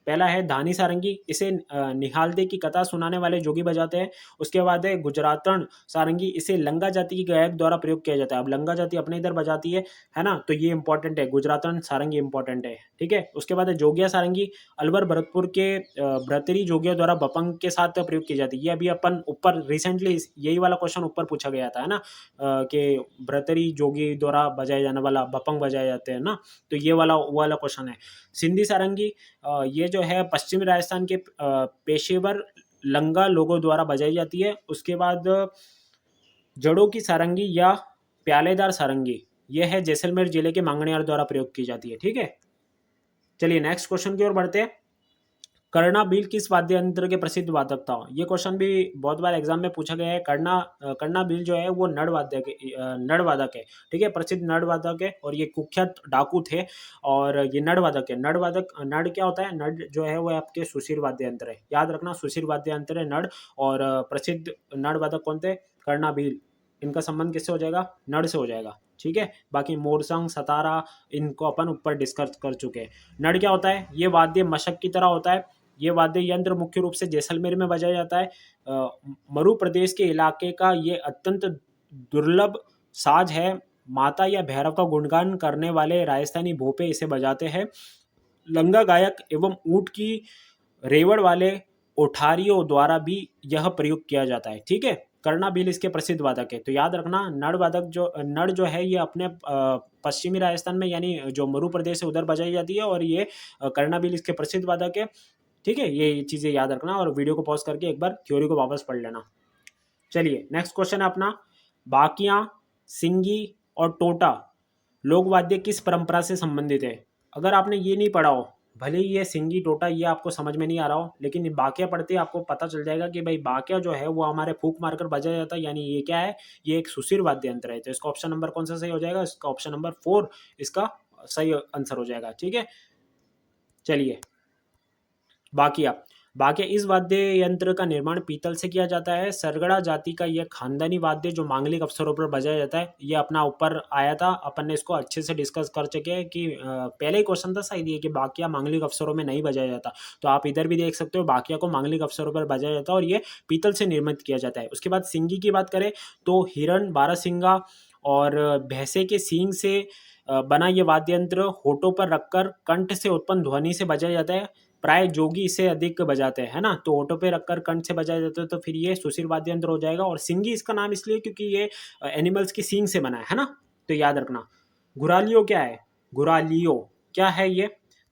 S1: पहला है धानी सारंगी, इसे निहालदे की कथा सुनाने वाले जोगी बजाते हैं। उसके बाद है गुजरातन सारंगी, इसे लंगा जाति की गायक द्वारा प्रयोग किया जाता है। अब लंगा जाति अपने इधर बजाती है ना, तो ये इंपॉर्टेंट है, गुजरातन सारंगी इंपॉर्टेंट है। ठीक है, उसके बाद है जोगिया सारंगी, अलवर भरतपुर के भ्रतरी जोगियों द्वारा बपंग के साथ प्रयोग की जाती है। ये अभी अपन ऊपर रिसेंटली यही वाला क्वेश्चन ऊपर पूछा गया था, है ना, कि भ्रतरी जोगी द्वारा बजाए जाने वाला बपंग बजाए जाते हैं ना, तो ये वाला क्वेश्चन है। सिंधी सारंगी, ये जो है पश्चिमी राजस्थान के पेशेवर लंगा लोगों द्वारा बजाई जाती है। उसके बाद जड़ों की सारंगी या प्यालेदार सारंगी, यह है जैसलमेर जिले के मांगणियार द्वारा प्रयोग की जाती है। ठीक है, चलिए नेक्स्ट क्वेश्चन की ओर बढ़ते हैं। कर्णा किस वाद्य यंत्र के प्रसिद्ध वादक था। ये क्वेश्चन भी बहुत बार एग्जाम में पूछा गया है। कर्णा जो है वो नड़ वादक है। ठीक है, प्रसिद्ध नड़ वादक है, और ये कुख्यात डाकू थे, और ये नड़ वादक है। नड़ क्या होता है, नड़ जो है वो आपके सुशीर वाद्य यंत्र है। याद रखना, सुशीर वाद्य यंत्र है नड़। और प्रसिद्ध नड़ वादक कौन थे, कर्णा, इनका संबंध किससे हो जाएगा, नड़ से हो जाएगा। ठीक है, बाकी मोरसंग, सतारा, इनको अपन ऊपर डिस्कस कर चुके हैं। नड़ क्या होता है, ये वाद्य मशक की तरह होता है। ये वाद्य यंत्र मुख्य रूप से जैसलमेर में बजाया जाता है। मरु प्रदेश के इलाके का ये अत्यंत दुर्लभ साज है। माता या भैरव का गुणगान करने वाले राजस्थानी भोपे इसे बजाते हैं। लंगा गायक एवं ऊंट की रेवड़ वाले ओठारियों द्वारा भी यह प्रयोग किया जाता है। ठीक है, कर्णा इसके प्रसिद्ध वादक है। तो याद रखना, नड़ जो है ये अपने पश्चिमी राजस्थान में, यानी जो मरु प्रदेश है उधर बजाई जाती है, और ये कर्णा इसके प्रसिद्ध वादक है। ठीक है, ये चीजें याद रखना, और वीडियो को पॉज करके एक बार थ्योरी को वापस पढ़ लेना। चलिए नेक्स्ट क्वेश्चन है अपना, बाकियां, सिंगी और टोटा लोक वाद्य किस परंपरा से संबंधित है। अगर आपने ये नहीं पढ़ा हो, भले ही ये सिंगी टोटा ये आपको समझ में नहीं आ रहा हो, लेकिन बाकिया पढ़ते आपको पता चल जाएगा कि भाई बाकिया जो है वो हमारे फूंक मारकर बजाया जाता है, यानी ये क्या है, ये एक सुशीर वाद्य यंत्र है। तो इसका ऑप्शन नंबर कौन सा सही हो जाएगा, इसका ऑप्शन नंबर 4 इसका सही आंसर हो जाएगा। ठीक है, चलिए बाकिया। बाकिया इस वाद्य यंत्र का निर्माण पीतल से किया जाता है। सरगड़ा जाति का यह खानदानी वाद्य जो मांगलिक अवसरों पर बजाया जाता है, ये अपना ऊपर आया था, अपन ने इसको अच्छे से डिस्कस कर चुके हैं कि पहले ही क्वेश्चन था शायद ये कि बाकिया मांगलिक अवसरों में नहीं बजाया जाता। तो आप इधर भी देख सकते हो, बाकिया को मांगलिक अवसरों पर बजाया जाता है और ये पीतल से निर्मित किया जाता है। उसके बाद सिंगी की बात करें तो हिरण, बारहसिंगा और भैंसे के सींग से बना ये वाद्य यंत्र होठों पर रखकर कंठ से उत्पन्न ध्वनि से बजाया जाता है। प्राय जोगी इसे अधिक बजाते हैं, है ना। तो होठों पे रखकर कंठ से बजाया जाता है, तो फिर ये सुशील वाद्य यंत्र हो जाएगा। और सिंगी इसका नाम इसलिए क्योंकि ये एनिमल्स की सींग से बना है ना, तो याद रखना। घुरालियो क्या है? घुरालियो क्या है ये?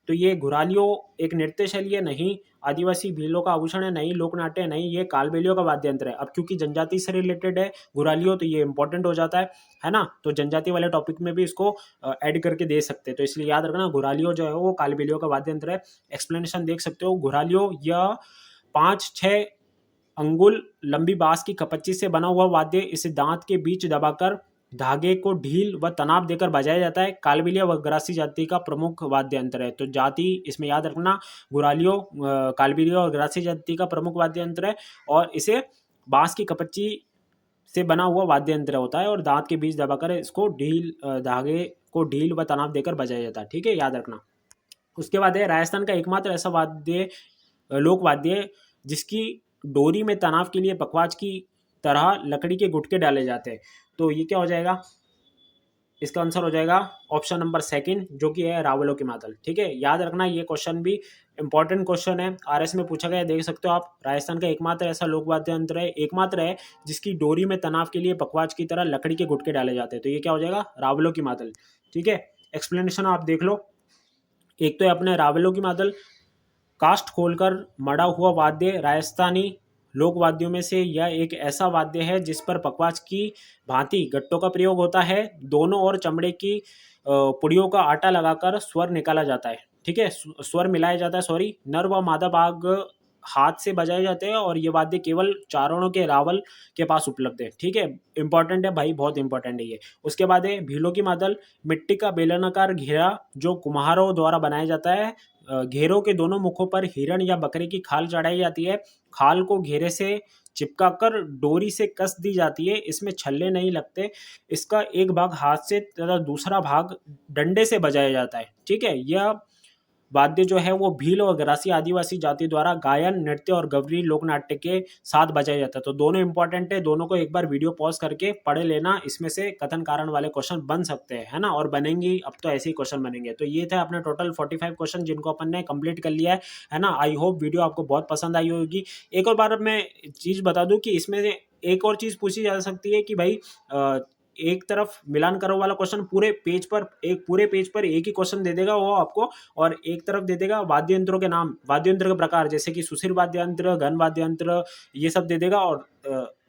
S1: तो ये घुरालियो एक नृत्य शैली है नहीं, आदिवासी भीलों का आभूषण है नहीं, लोक नाट्य है नहीं, ये कालबेलियों का वाद्य यंत्र है। अब क्योंकि जनजाति से रिलेटेड है घुरालियो, तो ये इंपॉर्टेंट हो जाता है ना। तो जनजाति वाले टॉपिक में भी इसको ऐड करके दे सकते हैं, तो इसलिए याद रखना घुरालियो जो है वो कालबेलियों का वाद्य यंत्र है। एक्सप्लेनेशन देख सकते हो। घुरालियो यह 5-6 अंगुल लंबी बांस की कपच्ची से बना हुआ वाद्य, इसे दांत के बीच दबाकर धागे को ढील व तनाव देकर बजाया जाता है। कालबेलिया व ग्रासी जाति का प्रमुख वाद्य यंत्र है। तो जाति इसमें याद रखना, गुरालियो कालबेलिया और ग्रासी जाति का प्रमुख वाद्य यंत्र है, और इसे बांस की कपच्ची से बना हुआ वाद्य यंत्र होता है, और दांत के बीच दबाकर इसको धागे को ढील व तनाव देकर बजाया जाता है। ठीक है, याद रखना। उसके बाद है राजस्थान का एकमात्र ऐसा वाद्य लोक वाद्य जिसकी डोरी में तनाव के लिए पखवाज की तरह लकड़ी के गुटके डाले जाते हैं। तो ये क्या हो जाएगा? इसका आंसर हो जाएगा ऑप्शन नंबर सेकंड, जो कि है रावलों की मादल। ठीक है, याद रखना, ये क्वेश्चन भी इंपॉर्टेंट क्वेश्चन है, आरएस में पूछा गया है, देख सकते हो आप। राजस्थान का एकमात्र ऐसा लोक वाद्य यंत्र है, एकमात्र है जिसकी डोरी में तनाव के लिए पखवाज की तरह लकड़ी के गुटके डाले जाते हैं। तो ये क्या हो जाएगा? रावलों की मादल। ठीक है, एक्सप्लेनेशन आप देख लो। एक तो है अपने रावलों की मादल, कास्ट खोलकर मड़ा हुआ वाद्य, राजस्थानी लोक वाद्यों में से यह एक ऐसा वाद्य है जिस पर पखवाज की भांति गट्टों का प्रयोग होता है। दोनों ओर चमड़े की पुड़ियों का आटा लगाकर स्वर निकाला जाता है। ठीक है, स्वर मिलाया जाता है, सॉरी। नर व मादा भाग हाथ से बजाए जाते हैं, और ये वाद्य केवल चारणों के रावल के पास उपलब्ध है। ठीक है, इंपॉर्टेंट है भाई, बहुत इंपॉर्टेंट है ये। उसके बाद है भीलों की मादल, मिट्टी का बेलनाकार घेरा जो कुम्हारों द्वारा बनाया जाता है। घेरों के दोनों मुखों पर हिरण या बकरे की खाल चढ़ाई जाती है। खाल को घेरे से चिपकाकर डोरी से कस दी जाती है। इसमें छल्ले नहीं लगते। इसका एक भाग हाथ से तथा दूसरा भाग डंडे से बजाया जाता है। ठीक है, यह वाद्य जो है वो भील और ग्रासी आदिवासी जाति द्वारा गायन, नृत्य और गवरी लोक नाट्य के साथ बजाया जाता है। तो दोनों इंपॉर्टेंट है, दोनों को एक बार वीडियो पॉज करके पढ़ लेना, इसमें से कथन कारण वाले क्वेश्चन बन सकते हैं, है ना, और बनेंगे। अब तो ऐसे ही क्वेश्चन बनेंगे। तो ये था अपने टोटल 45 क्वेश्चन जिनको अपन ने कंप्लीट कर लिया है ना। आई होप वीडियो आपको बहुत पसंद आई होगी। एक और बार मैं चीज़ बता दूं कि इसमें से एक और चीज़ पूछी जा सकती है कि भाई एक तरफ मिलान करो वाला क्वेश्चन पूरे पेज पर एक ही क्वेश्चन दे देगा वो आपको, और एक तरफ दे देगा वाद्य यंत्रों के नाम, वाद्य यंत्र के प्रकार, जैसे कि सुशील वाद्य यंत्र, घन वाद्य यंत्र, ये सब दे देगा। और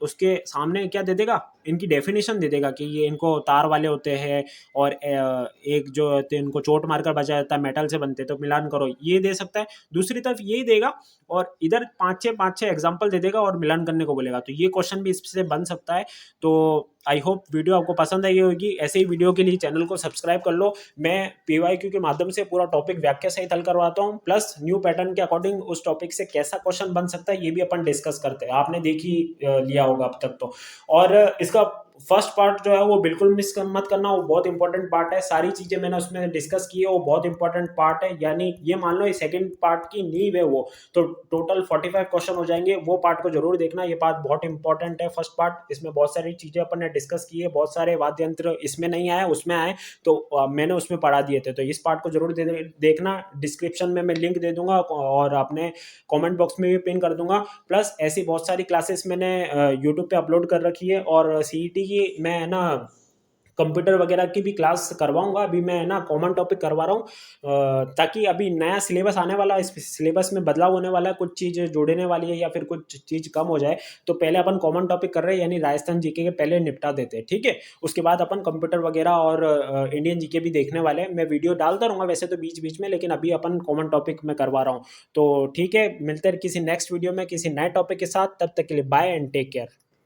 S1: उसके सामने क्या दे देगा? इनकी डेफिनेशन दे देगा कि ये इनको तार वाले होते हैं, और एक जो होते हैं इनको चोट मारकर बजाया जाता है, मेटल से बनते हैं, तो मिलान करो, ये दे सकता है। दूसरी तरफ यही देगा, और इधर पाँच छः एग्जाम्पल दे देगा और मिलान करने को बोलेगा। तो ये क्वेश्चन भी इससे बन सकता है। तो आई होप वीडियो आपको पसंद आई होगी। ऐसे ही वीडियो के लिए चैनल को सब्सक्राइब कर लो। मैं पीवाईक्यू के माध्यम से पूरा टॉपिक व्याख्या सहित हल करवाता हूँ, प्लस न्यू पैटर्न के अकॉर्डिंग उस टॉपिक से कैसा क्वेश्चन बन सकता है ये भी अपन डिस्कस करते हैं। आपने देख ही लिया होगा अब तक तो। और इसका फर्स्ट पार्ट जो है वो बिल्कुल मिस मत करना, वो बहुत इंपॉर्टेंट पार्ट है। सारी चीजें मैंने उसमें डिस्कस की है, वो बहुत इंपॉर्टेंट पार्ट है। यानी ये मान लो ये सेकंड पार्ट की नींव है वो। तो टोटल 45 क्वेश्चन हो जाएंगे, वो पार्ट को जरूर देखना। ये पार्ट बहुत इंपॉर्टेंट है, फर्स्ट पार्ट। इसमें बहुत सारी चीजें अपन ने डिस्कस की है, बहुत सारे वाद्य यंत्र इसमें नहीं आए उसमें आए, तो मैंने उसमें पढ़ा दिए थे। तो इस पार्ट को जरूर देखना। डिस्क्रिप्शन में मैं लिंक दे दूंगा, और अपने कॉमेंट बॉक्स में भी पिन कर दूंगा। प्लस ऐसी बहुत सारी क्लासेस मैंने यूट्यूब पे अपलोड कर रखी है, और सीईटी की मैं ना कंप्यूटर वगैरह की भी क्लास करवाऊंगा। अभी मैं ना कॉमन टॉपिक करवा रहा हूँ, ताकि अभी नया सिलेबस आने वाला है, इस सिलेबस में बदलाव होने वाला है, कुछ चीज़ जोड़ने वाली है या फिर कुछ चीज़ कम हो जाए। तो पहले अपन कॉमन टॉपिक कर रहे हैं, यानी राजस्थान जीके के पहले निपटा देते हैं। ठीक है, उसके बाद अपन कंप्यूटर वगैरह और इंडियन जीके भी देखने वाले हैं। मैं वीडियो डालता रहूँगा वैसे तो बीच बीच में, लेकिन अभी अपन कॉमन टॉपिक में करवा रहा हूँ। तो ठीक है, मिलते हैं किसी नेक्स्ट वीडियो में किसी नए टॉपिक के साथ। तब तक के लिए बाय एंड टेक केयर।